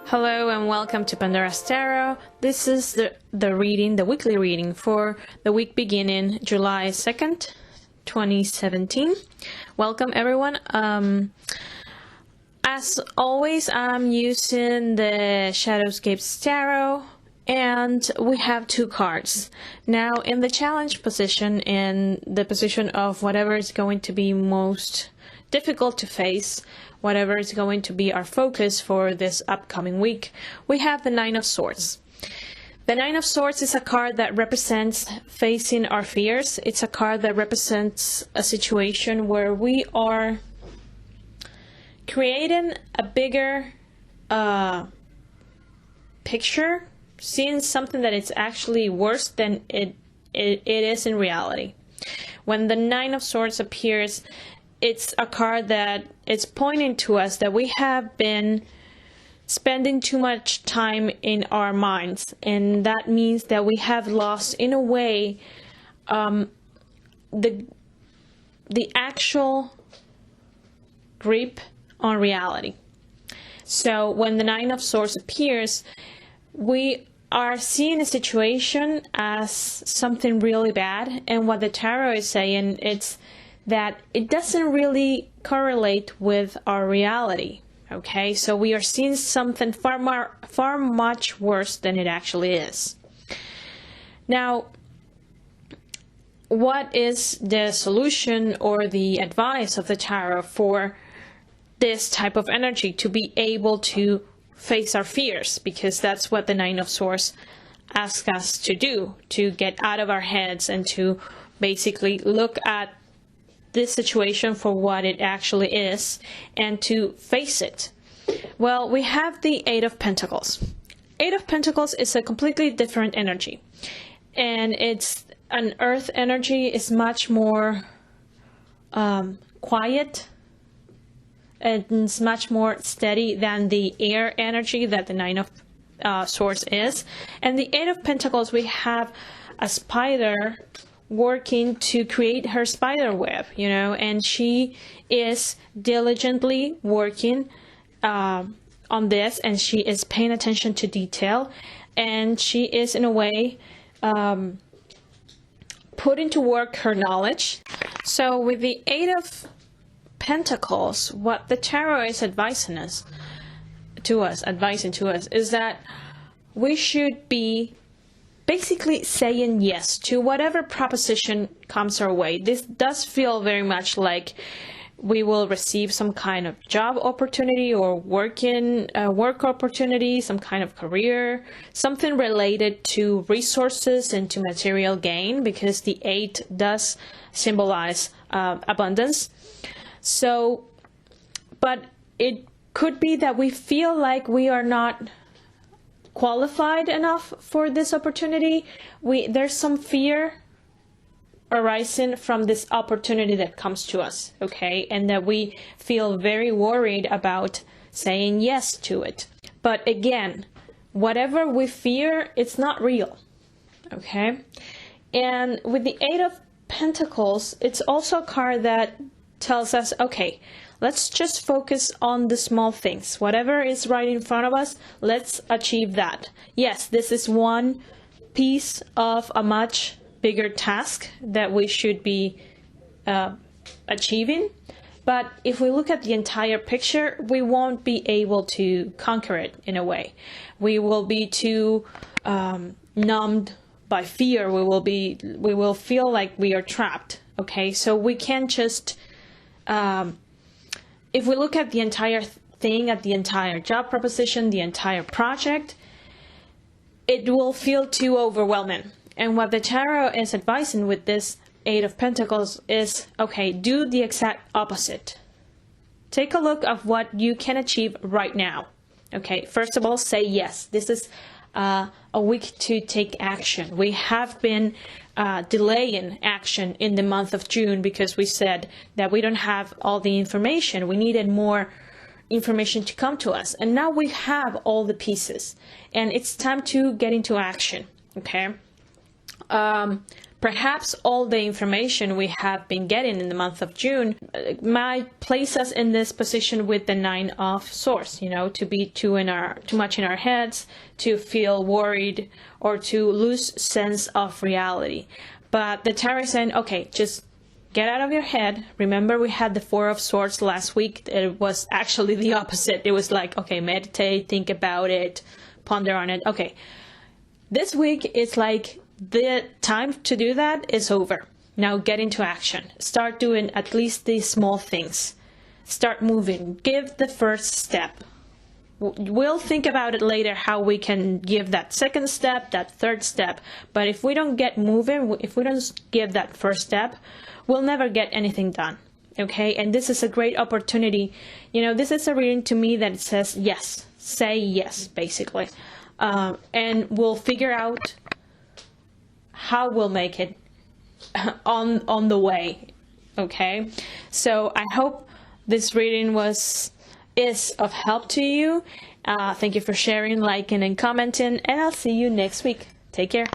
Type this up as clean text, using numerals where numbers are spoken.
Hello and welcome to Pandora's Tarot. This is the weekly reading for the week beginning July 2nd, 2017. Welcome everyone. As always, I'm using the Shadowscapes Tarot and we have two cards. Now in the challenge position, in the position of whatever is going to be most difficult to face, whatever is going to be our focus for this upcoming week, we have the Nine of Swords. The Nine of Swords is a card that represents facing our fears. It's a card that represents a situation where we are creating a bigger picture, seeing something that it's actually worse than it is in reality. When the Nine of Swords appears, it's a card that it's pointing to us that we have been spending too much time in our minds, and that means that we have lost, in a way, the actual grip on reality. So when the Nine of Swords appears, we are seeing a situation as something really bad, and what the tarot is saying, it's that it doesn't really correlate with our reality. Okay, so we are seeing something far much worse than it actually is. Now, what is the solution or the advice of the tarot for this type of energy, to be able to face our fears? Because that's what the Nine of Swords asks us to do, to get out of our heads and to basically look at this situation for what it actually is and to face it. Well, we have the Eight of Pentacles. Eight of Pentacles is a completely different energy, and it's an earth energy. Is much more quiet, and it's much more steady than the air energy that the Nine of Swords is. And the Eight of Pentacles, we have a spider working to create her spider web, and she is diligently working on this, and she is paying attention to detail, and she is, in a way, putting to work her knowledge. So with the Eight of Pentacles, what the tarot is advising to us is that we should be basically saying yes to whatever proposition comes our way. This does feel very much like we will receive some kind of job opportunity or work opportunity, some kind of career, something related to resources and to material gain, because the Eight does symbolize abundance. So, but it could be that we feel like we are not qualified enough for this opportunity. There's some fear arising from this opportunity that comes to us, okay, and that we feel very worried about saying yes to it. But again, whatever we fear, it's not real, okay? And with the Eight of Pentacles, it's also a card that tells us, okay, let's just focus on the small things. Whatever is right in front of us, let's achieve that. Yes, this is one piece of a much bigger task that we should be achieving. But if we look at the entire picture, we won't be able to conquer it in a way. We will be too numbed by fear. We will feel like we are trapped. Okay, so we can't just if we look at the entire thing, at the entire job proposition, the entire project, it will feel too overwhelming. And what the tarot is advising with this Eight of Pentacles is, okay, do the exact opposite. Take a look at what you can achieve right now. Okay, first of all, say yes. This is a week to take action. We have been delaying action in the month of June because we said that we don't have all the information. We needed more information to come to us. And now we have all the pieces. And it's time to get into action. Okay? perhaps all the information we have been getting in the month of June might place us in this position with the 9 of Swords, to be too much in our heads, to feel worried, or to lose sense of reality. But the tarot is saying, okay, just get out of your head. Remember, we had the 4 of Swords last week. It was actually the opposite. It was like, okay, meditate, think about it, ponder on it. Okay, this week it's like the time to do that is over. Now get into action. Start doing at least these small things. Start moving. Give the first step. We'll think about it later how we can give that second step, that third step. But if we don't get moving, if we don't give that first step, we'll never get anything done. Okay? And this is a great opportunity. This is a reading to me that says yes. Say yes, basically. And we'll figure out how we'll make it on the way. Okay? So I hope this reading is of help to you. Thank you for sharing, liking, and commenting, and I'll see you next week. Take care.